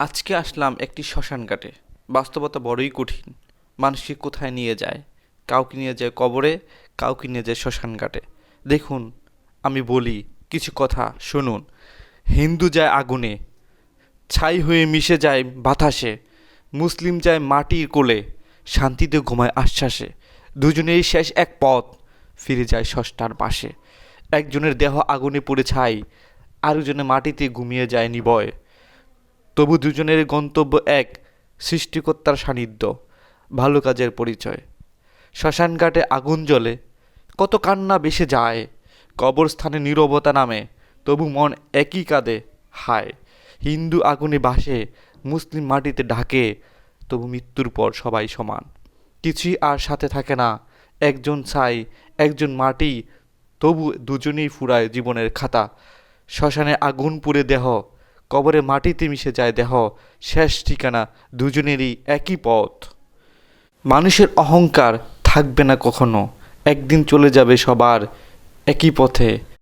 আজকে আসলাম একটি শ্মশান ঘাটে। বাস্তবতা বড়ই কঠিন। মানুষকে কোথায় নিয়ে যায়? কাউকে নিয়ে যায় কবরে, কাউকে নিয়ে যায় শ্মশান ঘাটে। দেখুন, আমি বলি কিছু কথা শুনুন। হিন্দু যায় আগুনে, ছাই হয়ে মিশে যায় বাতাসে। মুসলিম যায় মাটির কোলে, শান্তিতে ঘুমায় আশ্বাসে। দুজনেরই শেষ এক পথ, ফিরে যায় স্রষ্টার পাশে। একজনের দেহ আগুনে পুড়ে ছাই, আরেকজনের মাটিতে ঘুমিয়ে যায় নিবয়। তবু দুজনের গন্তব্য এক, সৃষ্টিকর্তার সান্নিধ্য, ভালো কাজের পরিচয়। শ্মশানঘাটে আগুন জ্বলে, কত কান্না ভেসে যায়। কবরস্থানে নীরবতা নামে, তবু মন একই কাঁদে, হায়। হিন্দু আগুনে ভাসে, মুসলিম মাটিতে ঢাকে, তবু মৃত্যুর পর সবাই সমান। কিছুই আর সাথে থাকে না, একজন ছাই, একজন মাটি, তবু দুজনেই ফুরায় জীবনের খাতা। শ্মশানে আগুন পুড়ে দেহ, কবরে মাটিতে মিশে যায় দেহ, শেষ ঠিকানা দুজনেরই একই পথ। মানুষের অহংকার থাকবে না কখনো, একদিন চলে যাবে সবার একই পথে।